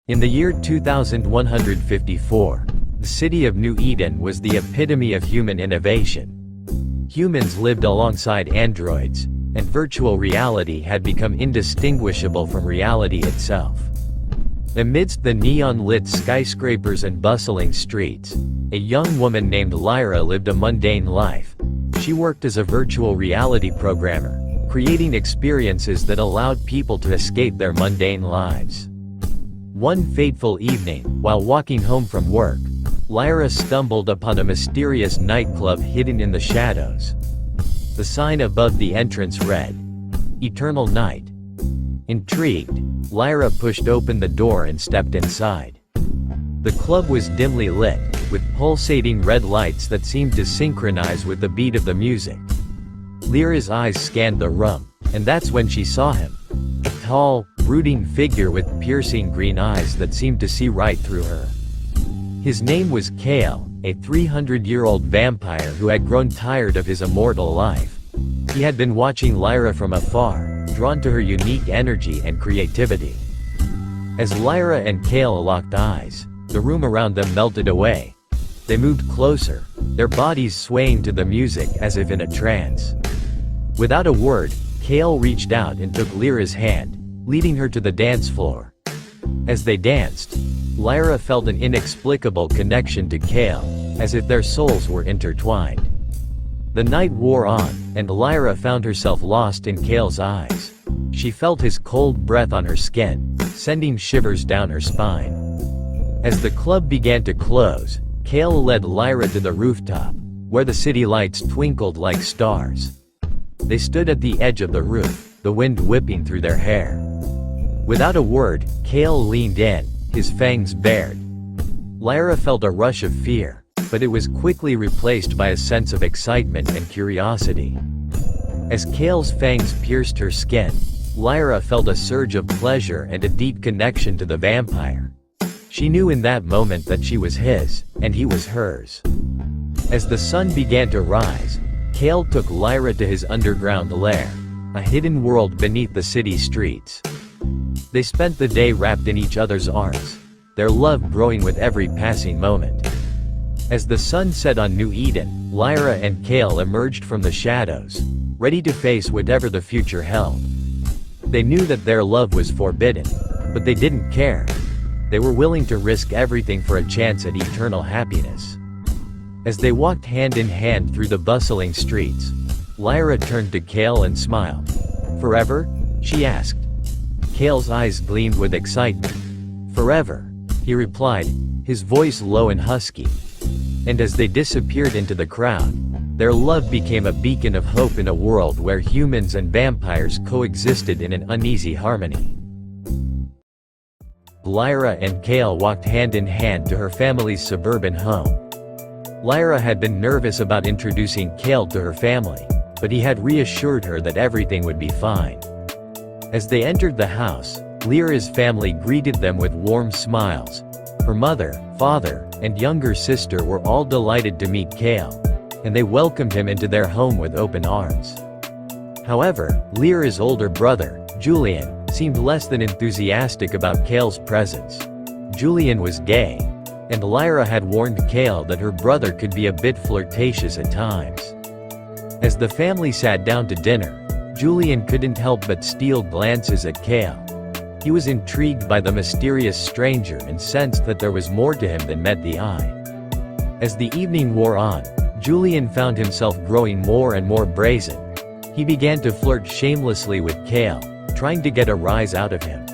In the year 2154, the city of New Eden was the epitome of human innovation. Humans lived alongside androids, and virtual reality had become indistinguishable from reality itself. Amidst the neon-lit skyscrapers and bustling streets, a young woman named Lyra lived a mundane life. She worked as a virtual reality programmer, creating experiences that allowed people to escape their mundane lives. One fateful evening, while walking home from work, Lyra stumbled upon a mysterious nightclub hidden in the shadows. The sign above the entrance read, "Eternal Night." Intrigued, Lyra pushed open the door and stepped inside. The club was dimly lit, with pulsating red lights that seemed to synchronize with the beat of the music. Lyra's eyes scanned the room, and that's when she saw him. A tall, brooding figure with piercing green eyes that seemed to see right through her. His name was Kale, a 300-year-old vampire who had grown tired of his immortal life. He had been watching Lyra from afar, drawn to her unique energy and creativity. As Lyra and Kale locked eyes, the room around them melted away. They moved closer, their bodies swaying to the music as if in a trance. Without a word, Kale reached out and took Lyra's hand, leading her to the dance floor. As they danced, Lyra felt an inexplicable connection to Kale, as if their souls were intertwined. The night wore on, and Lyra found herself lost in Kale's eyes. She felt his cold breath on her skin, sending shivers down her spine. As the club began to close, Kale led Lyra to the rooftop, where the city lights twinkled like stars. They stood at the edge of the roof, the wind whipping through their hair. Without a word, Kale leaned in, his fangs bared. Lyra felt a rush of fear, but it was quickly replaced by a sense of excitement and curiosity. As Kale's fangs pierced her skin, Lyra felt a surge of pleasure and a deep connection to the vampire. She knew in that moment that she was his, and he was hers. As the sun began to rise, Kale took Lyra to his underground lair, a hidden world beneath the city streets. They spent the day wrapped in each other's arms, their love growing with every passing moment. As the sun set on New Eden, Lyra and Kale emerged from the shadows, ready to face whatever the future held. They knew that their love was forbidden, but they didn't care. They were willing to risk everything for a chance at eternal happiness. As they walked hand in hand through the bustling streets, Lyra turned to Kale and smiled. "Forever?" she asked. Kale's eyes gleamed with excitement. "Forever," he replied, his voice low and husky. And as they disappeared into the crowd, their love became a beacon of hope in a world where humans and vampires coexisted in an uneasy harmony. Lyra and Kale walked hand in hand to her family's suburban home. Lyra had been nervous about introducing Kale to her family, but he had reassured her that everything would be fine. As they entered the house, Lyra's family greeted them with warm smiles. Her mother, father, and younger sister were all delighted to meet Kale, and they welcomed him into their home with open arms. However, Lyra's older brother, Julian, seemed less than enthusiastic about Kale's presence. Julian was gay, and Lyra had warned Kale that her brother could be a bit flirtatious at times. As the family sat down to dinner, Julian couldn't help but steal glances at Kale. He was intrigued by the mysterious stranger and sensed that there was more to him than met the eye. As the evening wore on, Julian found himself growing more and more brazen. He began to flirt shamelessly with Kale, trying to get a rise out of him.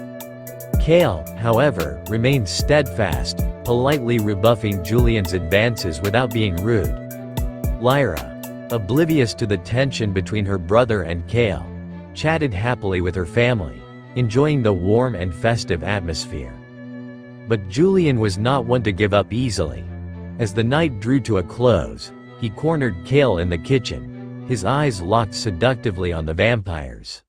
Kale, however, remained steadfast, politely rebuffing Julian's advances without being rude. Lyra, oblivious to the tension between her brother and Kale, chatted happily with her family, enjoying the warm and festive atmosphere. But Julian was not one to give up easily. As the night drew to a close, he cornered Kale in the kitchen, his eyes locked seductively on the vampires.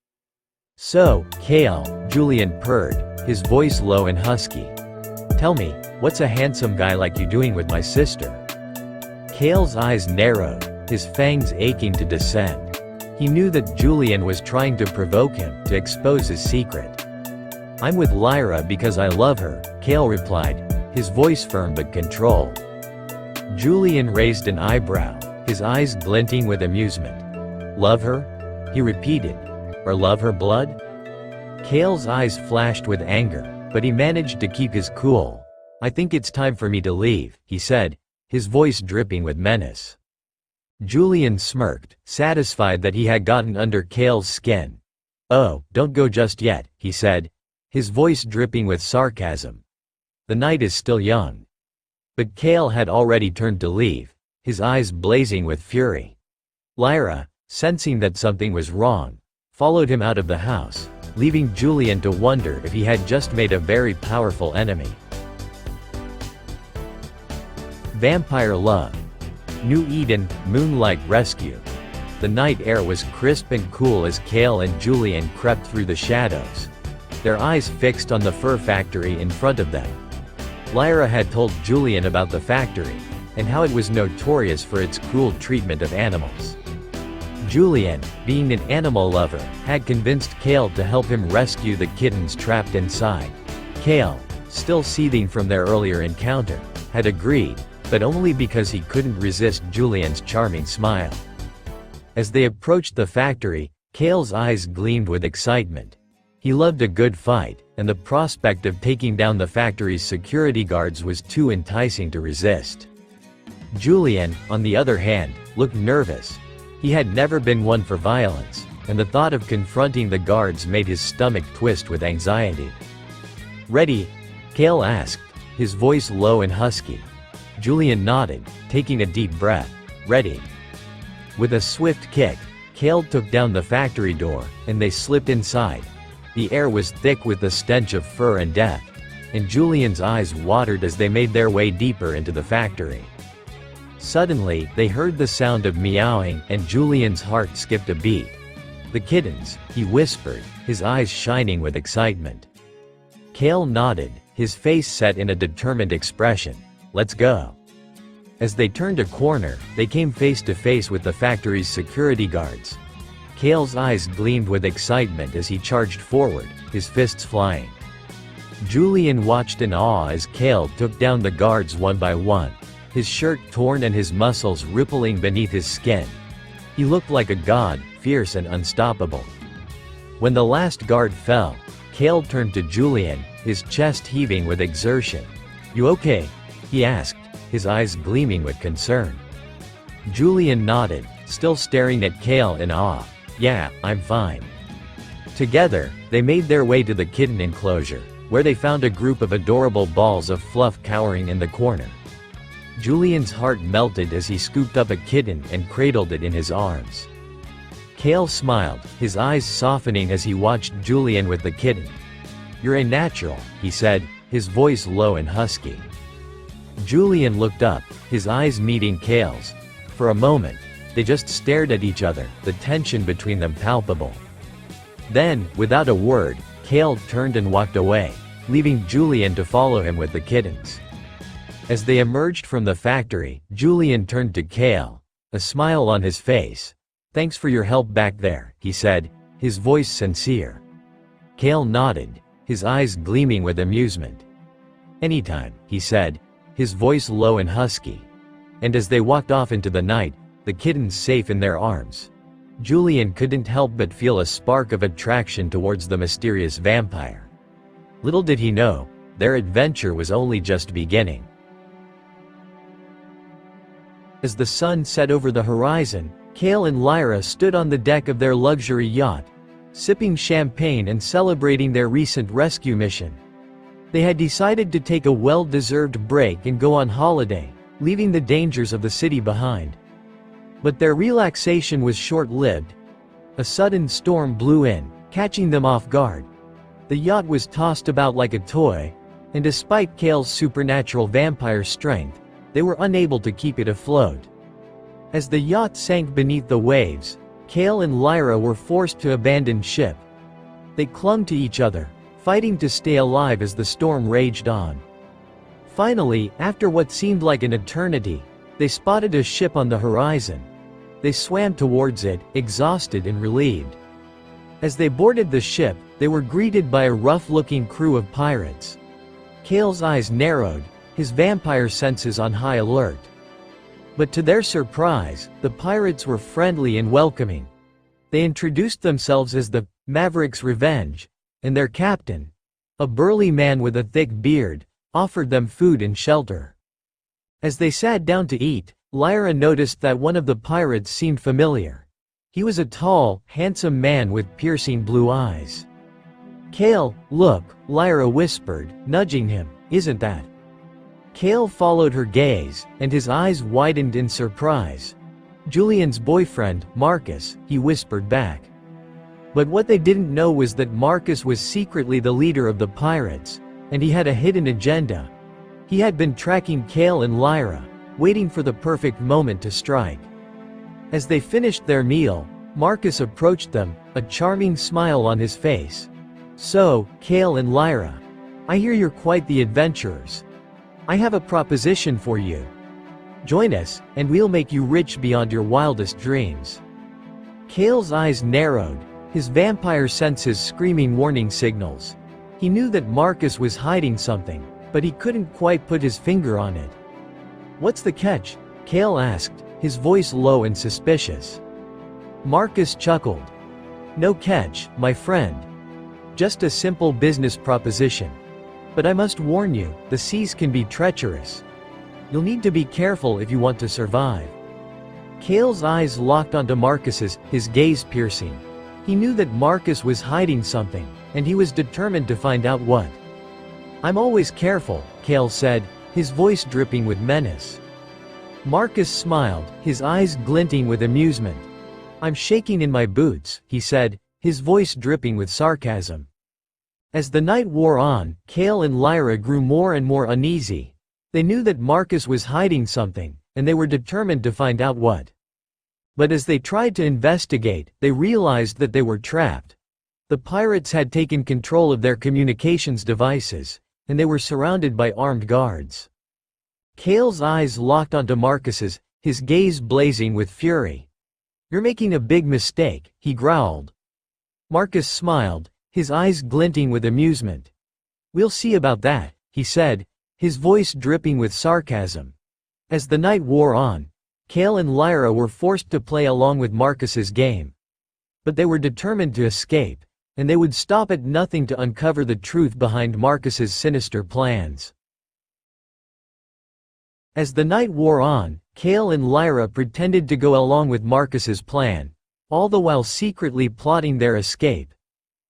"So, Kale," Julian purred, his voice low and husky. "Tell me, what's a handsome guy like you doing with my sister?" Kale's eyes narrowed, his fangs aching to descend. He knew that Julian was trying to provoke him, to expose his secret. "I'm with Lyra because I love her," Kale replied, his voice firm but controlled. Julian raised an eyebrow, his eyes glinting with amusement. Love her? He repeated. Or love her blood? Kale's eyes flashed with anger, but he managed to keep his cool. I think it's time for me to leave, he said, his voice dripping with menace. Julian smirked, satisfied that he had gotten under Kale's skin. Oh, don't go just yet, he said, his voice dripping with sarcasm. The night is still young. But Kale had already turned to leave, his eyes blazing with fury. Lyra, sensing that something was wrong, followed him out of the house, leaving Julian to wonder if he had just made a very powerful enemy. Vampire Love. New Eden, Moonlight Rescue. The night air was crisp and cool as Kale and Julian crept through the shadows, their eyes fixed on the fur factory in front of them. Lyra had told Julian about the factory, and how it was notorious for its cruel treatment of animals. Julian, being an animal lover, had convinced Kale to help him rescue the kittens trapped inside. Kale, still seething from their earlier encounter, had agreed, but only because he couldn't resist Julian's charming smile. As they approached the factory, Kale's eyes gleamed with excitement. He loved a good fight, and the prospect of taking down the factory's security guards was too enticing to resist. Julian, on the other hand, looked nervous. He had never been one for violence, and the thought of confronting the guards made his stomach twist with anxiety. Ready? Kale asked, his voice low and husky. Julian nodded, taking a deep breath. Ready. With a swift kick, Kale took down the factory door, and they slipped inside. The air was thick with the stench of fur and death, and Julian's eyes watered as they made their way deeper into the factory. Suddenly, they heard the sound of meowing, and Julian's heart skipped a beat. The kittens, he whispered, his eyes shining with excitement. Kale nodded, his face set in a determined expression. Let's go. As they turned a corner, they came face to face with the factory's security guards. Kale's eyes gleamed with excitement as he charged forward, his fists flying. Julian watched in awe as Kale took down the guards one by one, his shirt torn and his muscles rippling beneath his skin. He looked like a god, fierce and unstoppable. When the last guard fell, Kale turned to Julian, his chest heaving with exertion. You okay? He asked, his eyes gleaming with concern. Julian nodded, still staring at Kale in awe. Yeah, I'm fine. Together, they made their way to the kitten enclosure, where they found a group of adorable balls of fluff cowering in the corner. Julian's heart melted as he scooped up a kitten and cradled it in his arms. Kale smiled, his eyes softening as he watched Julian with the kitten. You're a natural, he said, his voice low and husky. Julian looked up, his eyes meeting Kale's. For a moment, they just stared at each other, the tension between them palpable. Then, without a word, Kale turned and walked away, leaving Julian to follow him with the kittens. As they emerged from the factory, Julian turned to Kale, a smile on his face. Thanks for your help back there, he said, his voice sincere. Kale nodded, his eyes gleaming with amusement. Anytime, he said, his voice low and husky. And as they walked off into the night, the kittens safe in their arms, Julian couldn't help but feel a spark of attraction towards the mysterious vampire. Little did he know, their adventure was only just beginning. As the sun set over the horizon, Kale and Lyra stood on the deck of their luxury yacht, sipping champagne and celebrating their recent rescue mission. They had decided to take a well-deserved break and go on holiday, leaving the dangers of the city behind. But their relaxation was short-lived. A sudden storm blew in, catching them off guard. The yacht was tossed about like a toy, and despite Kale's supernatural vampire strength, they were unable to keep it afloat. As the yacht sank beneath the waves, Kale and Lyra were forced to abandon ship. They clung to each other, fighting to stay alive as the storm raged on. Finally, after what seemed like an eternity, they spotted a ship on the horizon. They swam towards it, exhausted and relieved. As they boarded the ship, they were greeted by a rough-looking crew of pirates. Kale's eyes narrowed, his vampire senses on high alert. But to their surprise, the pirates were friendly and welcoming. They introduced themselves as the Maverick's Revenge, and their captain, a burly man with a thick beard, offered them food and shelter. As they sat down to eat, Lyra noticed that one of the pirates seemed familiar. He was a tall, handsome man with piercing blue eyes. "Kale, look," Lyra whispered, nudging him, "isn't that?" Kale followed her gaze, and his eyes widened in surprise. "Julian's boyfriend, Marcus," he whispered back. But what they didn't know was that Marcus was secretly the leader of the pirates, and he had a hidden agenda. He had been tracking Kale and Lyra, waiting for the perfect moment to strike. As they finished their meal, Marcus approached them, a charming smile on his face. "So, Kale and Lyra, I hear you're quite the adventurers. I have a proposition for you. Join us, and we'll make you rich beyond your wildest dreams." Kale's eyes narrowed, his vampire senses screaming warning signals. He knew that Marcus was hiding something, but he couldn't quite put his finger on it. "What's the catch?" Kale asked, his voice low and suspicious. Marcus chuckled. "No catch, my friend. Just a simple business proposition. But I must warn you, the seas can be treacherous. You'll need to be careful if you want to survive." Kale's eyes locked onto Marcus's, his gaze piercing. He knew that Marcus was hiding something, and he was determined to find out what. "I'm always careful," Kale said, his voice dripping with menace. Marcus smiled, his eyes glinting with amusement. "I'm shaking in my boots," he said, his voice dripping with sarcasm. As the night wore on, Kale and Lyra grew more and more uneasy. They knew that Marcus was hiding something, and they were determined to find out what. But as they tried to investigate, they realized that they were trapped. The pirates had taken control of their communications devices, and they were surrounded by armed guards. Kale's eyes locked onto Marcus's, his gaze blazing with fury. "You're making a big mistake," he growled. Marcus smiled, his eyes glinting with amusement. "We'll see about that," he said, his voice dripping with sarcasm. As the night wore on, Kale and Lyra were forced to play along with Marcus's game. But they were determined to escape, and they would stop at nothing to uncover the truth behind Marcus's sinister plans. As the night wore on, Kale and Lyra pretended to go along with Marcus's plan, all the while secretly plotting their escape.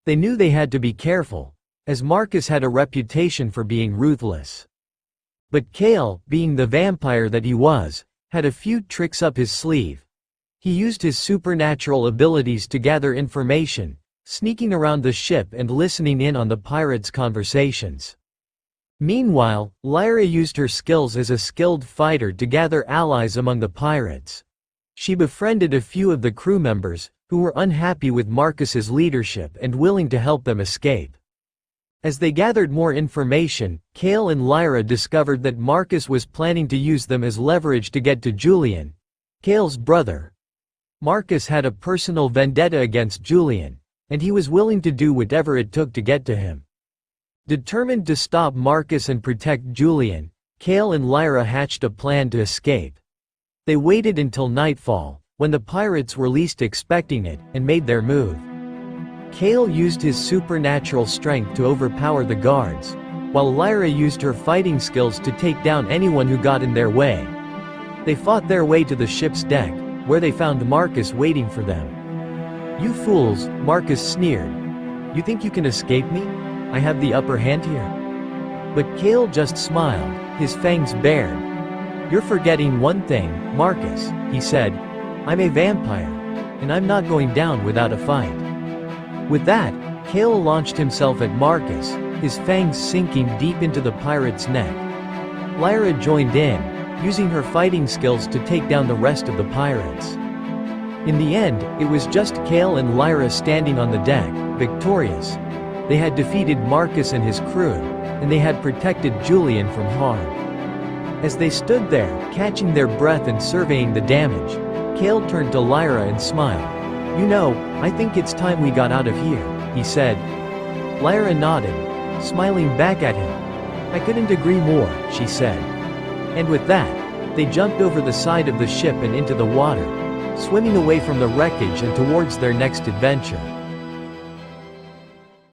They knew they had to be careful, as Marcus had a reputation for being ruthless. But Kale, being the vampire that he was, had a few tricks up his sleeve. He used his supernatural abilities to gather information, sneaking around the ship and listening in on the pirates' conversations. Meanwhile, Lyra used her skills as a skilled fighter to gather allies among the pirates. She befriended a few of the crew members, who were unhappy with Marcus's leadership and willing to help them escape. As they gathered more information, Kale and Lyra discovered that Marcus was planning to use them as leverage to get to Julian, Kale's brother. Marcus had a personal vendetta against Julian, and he was willing to do whatever it took to get to him. Determined to stop Marcus and protect Julian, Kale and Lyra hatched a plan to escape. They waited until nightfall, when the pirates were least expecting it, and made their move. Kale used his supernatural strength to overpower the guards, while Lyra used her fighting skills to take down anyone who got in their way. They fought their way to the ship's deck, where they found Marcus waiting for them. "You fools," Marcus sneered. "You think you can escape me? I have the upper hand here." But Kale just smiled, his fangs bared. "You're forgetting one thing, Marcus," he said. "I'm a vampire, and I'm not going down without a fight." With that, Kale launched himself at Marcus, his fangs sinking deep into the pirate's neck. Lyra joined in, using her fighting skills to take down the rest of the pirates. In the end, it was just Kale and Lyra standing on the deck, victorious. They had defeated Marcus and his crew, and they had protected Julian from harm. As they stood there, catching their breath and surveying the damage, Kale turned to Lyra and smiled. "You know, I think it's time we got out of here," he said. Lyra nodded, smiling back at him. I couldn't agree more, she said. And with that, they jumped over the side of the ship and into the water, swimming away from the wreckage and towards their next adventure.